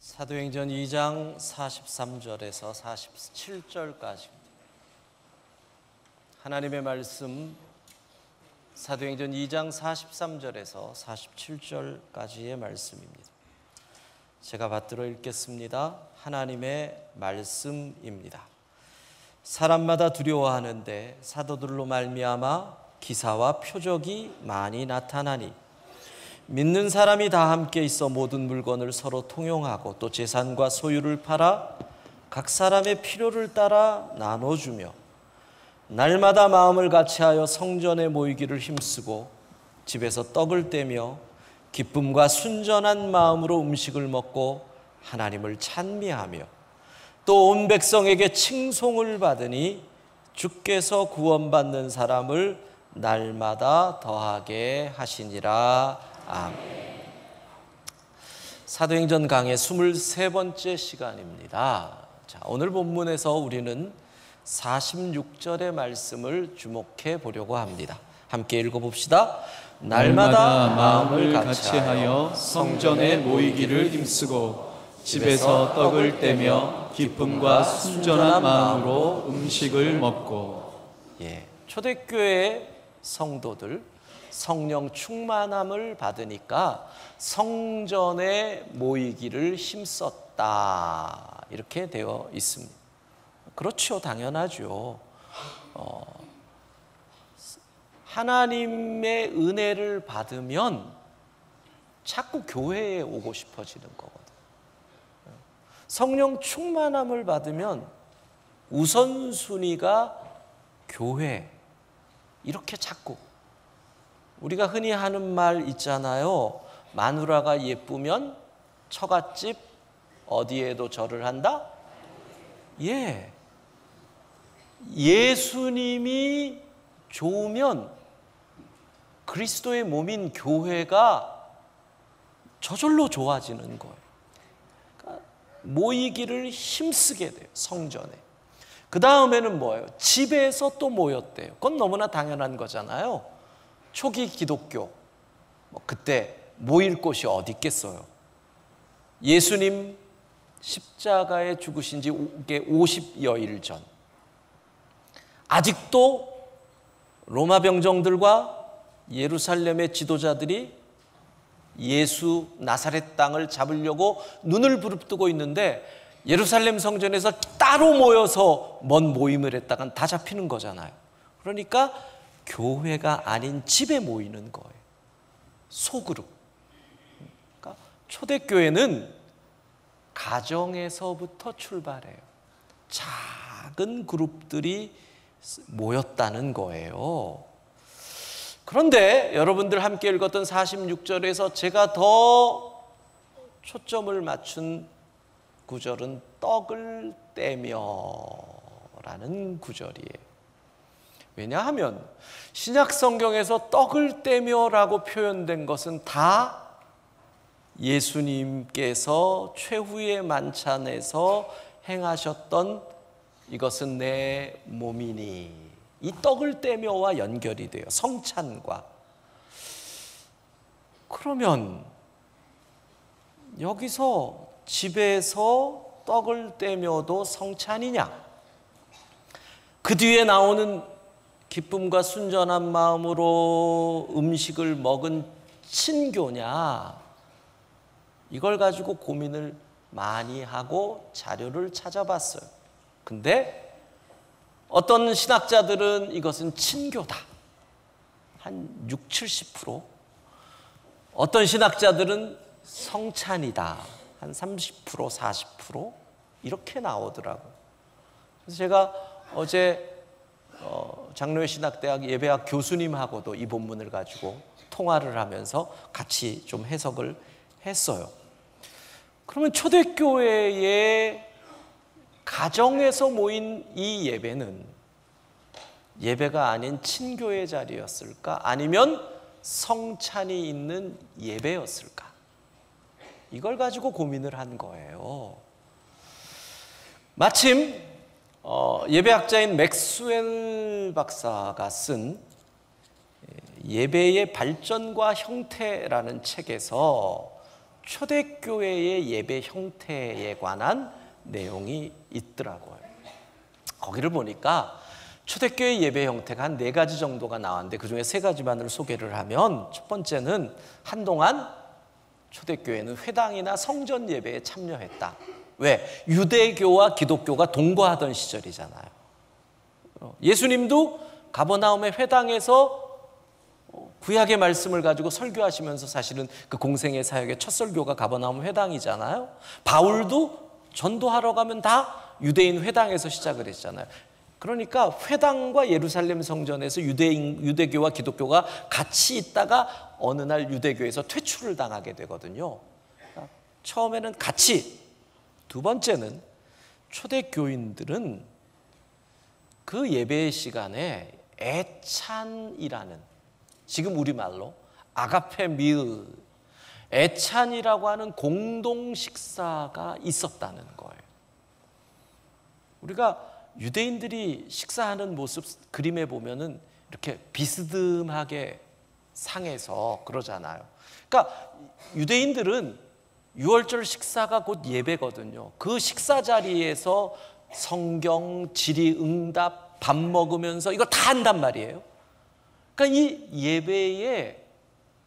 사도행전 2장 43절에서 47절까지 하나님의 말씀, 사도행전 2장 43절에서 47절까지의 말씀입니다. 제가 받들어 읽겠습니다. 하나님의 말씀입니다. 사람마다 두려워하는데 사도들로 말미암아 기사와 표적이 많이 나타나니 믿는 사람이 다 함께 있어 모든 물건을 서로 통용하고 또 재산과 소유를 팔아 각 사람의 필요를 따라 나눠주며 날마다 마음을 같이하여 성전에 모이기를 힘쓰고 집에서 떡을 떼며 기쁨과 순전한 마음으로 음식을 먹고 하나님을 찬미하며 또 온 백성에게 칭송을 받으니 주께서 구원받는 사람을 날마다 더하게 하시니라. 아멘. 사도행전 강의 23번째 시간입니다. 자, 오늘 본문에서 우리는 46절의 말씀을 주목해 보려고 합니다. 함께 읽어봅시다. 날마다 마음을 같이하여 성전에 모이기를 힘쓰고 집에서 떡을 떼며 기쁨과 순전한 마음으로 음식을 먹고. 초대교회 성도들 성령 충만함을 받으니까 성전에 모이기를 힘썼다, 이렇게 되어 있습니다. 그렇죠, 당연하죠. 하나님의 은혜를 받으면 자꾸 교회에 오고 싶어지는 거거든요. 성령 충만함을 받으면 우선순위가 교회, 이렇게 자꾸. 우리가 흔히 하는 말 있잖아요. 마누라가 예쁘면 처갓집 어디에도 절을 한다? 예수님이 좋으면 그리스도의 몸인 교회가 저절로 좋아지는 거예요. 그러니까 모이기를 힘쓰게 돼요, 성전에. 그 다음에는 뭐예요? 집에서 또 모였대요. 그건 너무나 당연한 거잖아요. 초기 기독교, 그때 모일 곳이 어디 있겠어요? 예수님 십자가에 죽으신 지 50여일 전, 아직도 로마 병정들과 예루살렘의 지도자들이 예수 나사렛 땅을 잡으려고 눈을 부릅뜨고 있는데 예루살렘 성전에서 따로 모여서 먼 모임을 했다간 다 잡히는 거잖아요. 그러니까 교회가 아닌 집에 모이는 거예요. 소그룹. 그러니까 초대교회는 가정에서부터 출발해요. 작은 그룹들이 모였다는 거예요. 그런데 여러분들 함께 읽었던 46절에서 제가 더 초점을 맞춘 구절은 떡을 떼며 라는 구절이에요. 왜냐하면 신약 성경에서 떡을 떼며라고 표현된 것은 다 예수님께서 최후의 만찬에서 행하셨던 이것은 내 몸이니, 이 떡을 떼며와 연결이 돼요. 성찬과. 그러면 여기서 집에서 떡을 떼며도 성찬이냐? 그 뒤에 나오는 기쁨과 순전한 마음으로 음식을 먹은 친교냐? 이걸 가지고 고민을 많이 하고 자료를 찾아봤어요. 근데 어떤 신학자들은 이것은 친교다, 한 60-70%. 어떤 신학자들은 성찬이다, 한 30% 40% 이렇게 나오더라고요. 그래서 제가 어제 장로회 신학대학 예배학 교수님하고도 이 본문을 가지고 통화를 하면서 같이 좀 해석을 했어요. 그러면 초대교회의 가정에서 모인 이 예배는 예배가 아닌 친교의 자리였을까? 아니면 성찬이 있는 예배였을까? 이걸 가지고 고민을 한 거예요. 마침 예배학자인 맥스웰 박사가 쓴 예배의 발전과 형태라는 책에서 초대교회의 예배 형태에 관한 내용이 있더라고요. 거기를 보니까 초대교회 예배 형태가 한 4가지 정도가 나왔는데 그중에 3가지만을 소개를 하면, 첫 번째는 한동안 초대교회는 회당이나 성전 예배에 참여했다. 왜? 유대교와 기독교가 동거하던 시절이잖아요. 예수님도 가버나움의 회당에서 구약의 말씀을 가지고 설교하시면서 사실은 그 공생의 사역의 첫 설교가 가버나움 회당이잖아요. 바울도 전도하러 가면 다 유대인 회당에서 시작을 했잖아요. 그러니까 회당과 예루살렘 성전에서 유대교와 기독교가 같이 있다가 어느 날 유대교에서 퇴출을 당하게 되거든요. 처음에는 같이, 두 번째는 초대교인들은 그 예배 시간에 애찬이라는, 지금 우리말로 아가페 밀, 애찬이라고 하는 공동 식사가 있었다는 거예요. 우리가 유대인들이 식사하는 모습 그림에 보면은 이렇게 비스듬하게 상해서 그러잖아요. 그러니까 유대인들은 유월절 식사가 곧 예배거든요. 그 식사 자리에서 성경, 질의응답, 밥 먹으면서 이걸 다 한단 말이에요. 그러니까 이 예배에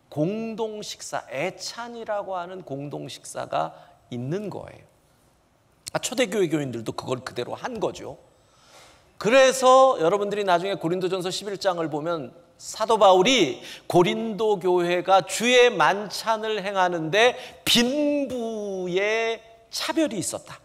공동 식사, 애찬이라고 하는 공동 식사가 있는 거예요. 초대교회 교인들도 그걸 그대로 한 거죠. 그래서 여러분들이 나중에 고린도전서 11장을 보면 사도 바울이 고린도 교회가 주의 만찬을 행하는데 빈부의 차별이 있었다.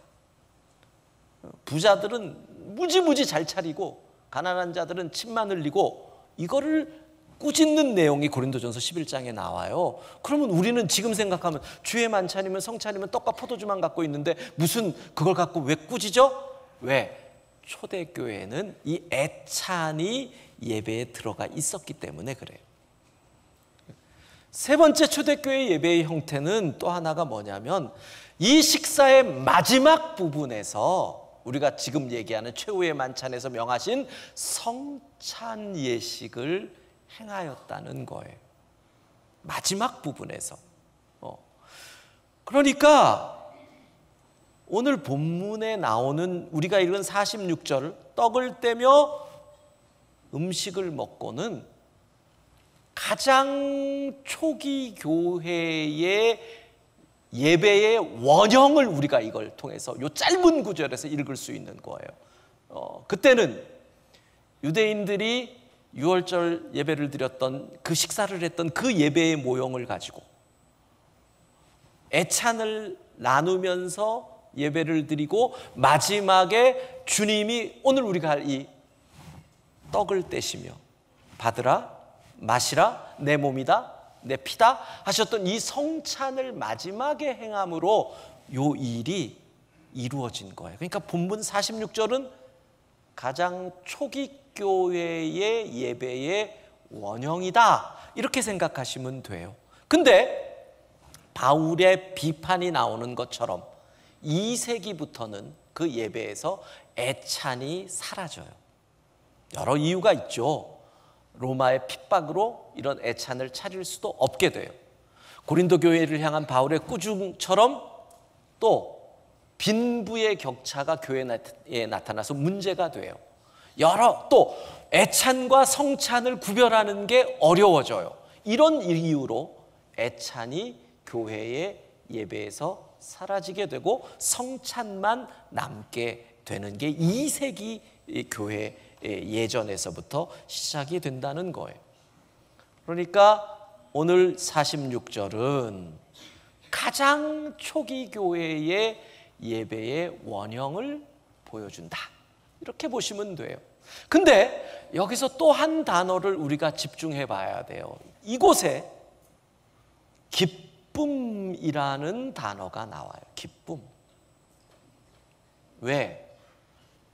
부자들은 무지무지 잘 차리고 가난한 자들은 침만 흘리고, 이거를 꾸짖는 내용이 고린도전서 11장에 나와요. 그러면 우리는 지금 생각하면 주의 만찬이면 성찬이면 떡과 포도주만 갖고 있는데 무슨 그걸 갖고 왜 꾸짖어? 왜? 초대교회는 이 애찬이 예배에 들어가 있었기 때문에 그래요. 세 번째 초대교회 예배의 형태는 또 하나가 뭐냐면, 이 식사의 마지막 부분에서 우리가 지금 얘기하는 최후의 만찬에서 명하신 성찬 예식을 행하였다는 거예요. 마지막 부분에서. 그러니까 오늘 본문에 나오는 우리가 읽은 46절, 떡을 떼며 음식을 먹고는 가장 초기 교회의 예배의 원형을 우리가 이걸 통해서 이 짧은 구절에서 읽을 수 있는 거예요. 그때는 유대인들이 유월절 예배를 드렸던 그 식사를 했던 그 예배의 모형을 가지고 애찬을 나누면서 예배를 드리고, 마지막에 주님이 오늘 우리가 할 이 떡을 떼시며 받으라 마시라 내 몸이다 내 피다 하셨던 이 성찬을 마지막에 행함으로 요 일이 이루어진 거예요. 그러니까 본문 46절은 가장 초기 교회의 예배의 원형이다, 이렇게 생각하시면 돼요. 근데 바울의 비판이 나오는 것처럼 2세기부터는 그 예배에서 애찬이 사라져요. 여러 이유가 있죠. 로마의 핍박으로 이런 애찬을 차릴 수도 없게 돼요. 고린도 교회를 향한 바울의 꾸중처럼 또 빈부의 격차가 교회에 나타나서 문제가 돼요. 또 애찬과 성찬을 구별하는 게 어려워져요. 이런 이유로 애찬이 교회의 예배에서 사라지게 되고 성찬만 남게 되는 게 2세기 교회 예전에서부터 시작이 된다는 거예요. 그러니까 오늘 46절은 가장 초기 교회의 예배의 원형을 보여준다, 이렇게 보시면 돼요. 근데 여기서 또 한 단어를 우리가 집중해 봐야 돼요. 이곳에 기쁨이라는 단어가 나와요. 기쁨. 왜?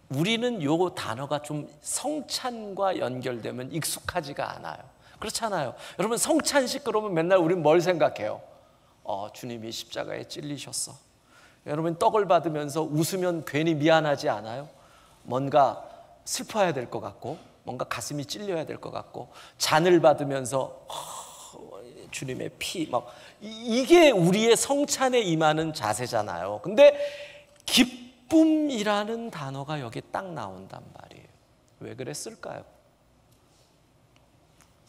우리는 요 단어가 좀 성찬과 연결되면 익숙하지가 않아요. 그렇잖아요. 여러분, 성찬식 그러면 맨날 우리는 뭘 생각해요? 주님이 십자가에 찔리셨어. 여러분, 떡을 받으면서 웃으면 괜히 미안하지 않아요? 뭔가 슬퍼야 될 것 같고, 뭔가 가슴이 찔려야 될 것 같고, 잔을 받으면서 주님의 피, 막 이게 우리의 성찬에 임하는 자세잖아요. 근데 기쁨이라는 단어가 여기 딱 나온단 말이에요. 왜 그랬을까요?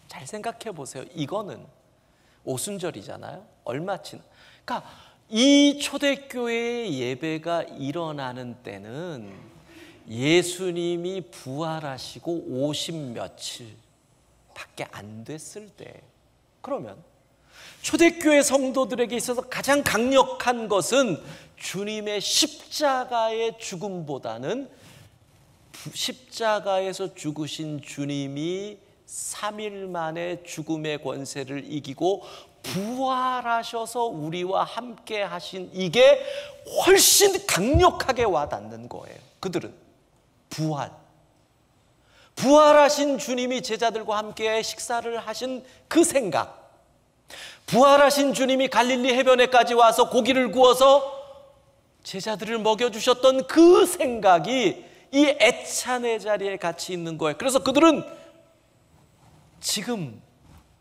잘 생각해 보세요. 이거는 오순절이잖아요. 얼마 지나. 그러니까 이 초대교회의 예배가 일어나는 때는 예수님이 부활하시고 50 며칠 밖에 안 됐을 때. 그러면 초대교회 성도들에게 있어서 가장 강력한 것은 주님의 십자가의 죽음보다는 십자가에서 죽으신 주님이 3일 만에 죽음의 권세를 이기고 부활하셔서 우리와 함께 하신 이게 훨씬 강력하게 와닿는 거예요. 그들은 부활하신 주님이 제자들과 함께 식사를 하신 그 생각, 부활하신 주님이 갈릴리 해변에까지 와서 고기를 구워서 제자들을 먹여주셨던 그 생각이 이 애찬의 자리에 같이 있는 거예요. 그래서 그들은 지금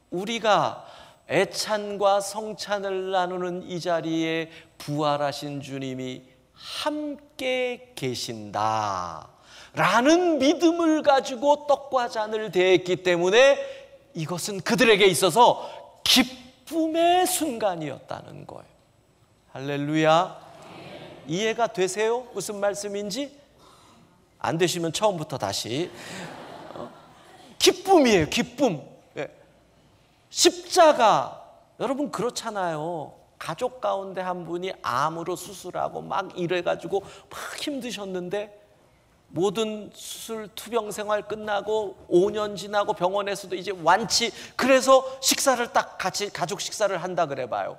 우리가 애찬과 성찬을 나누는 이 자리에 부활하신 주님이 함께 계신다 라는 믿음을 가지고 떡과 잔을 대했기 때문에 이것은 그들에게 있어서 기쁨의 순간이었다는 거예요. 할렐루야. 이해가 되세요? 무슨 말씀인지? 안 되시면 처음부터 다시. 기쁨이에요. 기쁨. 십자가, 여러분 그렇잖아요. 가족 가운데 한 분이 암으로 수술하고 막 이래가지고 막 힘드셨는데 모든 수술 투병 생활 끝나고 5년 지나고 병원에서도 이제 완치, 그래서 식사를 딱 같이 가족 식사를 한다 그래봐요.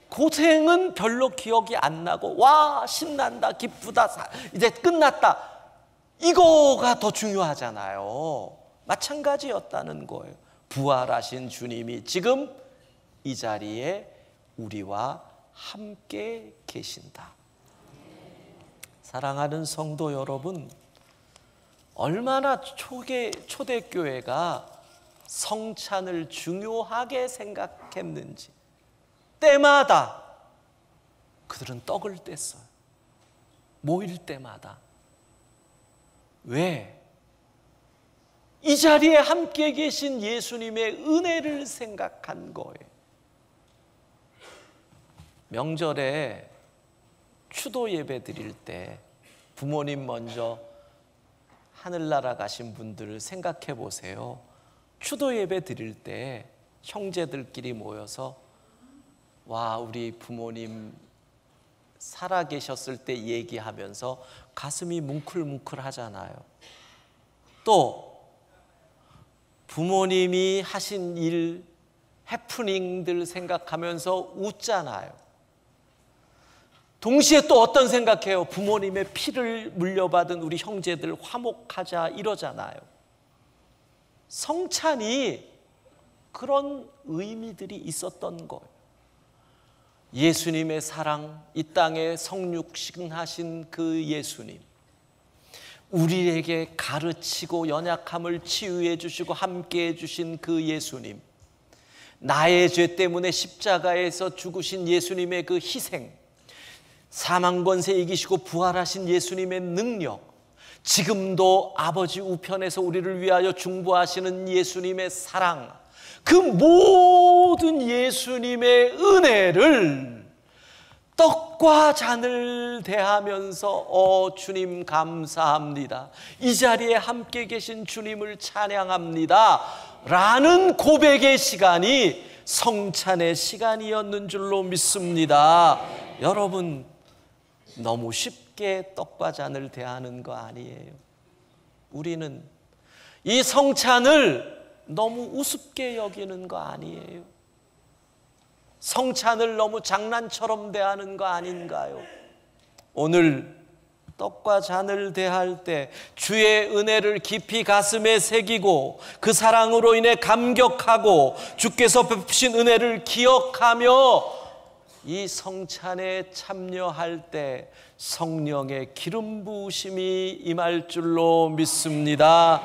고생은 별로 기억이 안 나고 와 신난다 기쁘다 이제 끝났다, 이거가 더 중요하잖아요. 마찬가지였다는 거예요. 부활하신 주님이 지금 이 자리에 우리와 함께 계신다. 사랑하는 성도 여러분, 얼마나 초대교회가 성찬을 중요하게 생각했는지 때마다 그들은 떡을 뗐어요. 모일 때마다. 왜? 이 자리에 함께 계신 예수님의 은혜를 생각한 거예요. 명절에 추도 예배 드릴 때 부모님 먼저 하늘나라 가신 분들을 생각해 보세요. 추도 예배 드릴 때 형제들끼리 모여서 와 우리 부모님 살아 계셨을 때 얘기하면서 가슴이 뭉클뭉클 하잖아요. 또 부모님이 하신 일, 해프닝들 생각하면서 웃잖아요. 동시에 또 어떤 생각해요? 부모님의 피를 물려받은 우리 형제들 화목하자 이러잖아요. 성찬이 그런 의미들이 있었던 거예요. 예수님의 사랑, 이 땅에 성육신하신 그 예수님, 우리에게 가르치고 연약함을 치유해 주시고 함께 해 주신 그 예수님, 나의 죄 때문에 십자가에서 죽으신 예수님의 그 희생, 사망 권세 이기시고 부활하신 예수님의 능력, 지금도 아버지 우편에서 우리를 위하여 중보하시는 예수님의 사랑, 그 모든 예수님의 은혜를 떡과 잔을 대하면서 주님 감사합니다, 이 자리에 함께 계신 주님을 찬양합니다 라는 고백의 시간이 성찬의 시간이었는 줄로 믿습니다. 여러분 너무 쉽게 떡과 잔을 대하는 거 아니에요. 우리는 이 성찬을 너무 우습게 여기는 거 아니에요. 성찬을 너무 장난처럼 대하는 거 아닌가요? 오늘 떡과 잔을 대할 때 주의 은혜를 깊이 가슴에 새기고 그 사랑으로 인해 감격하고 주께서 베푸신 은혜를 기억하며 이 성찬에 참여할 때 성령의 기름 부으심이 임할 줄로 믿습니다.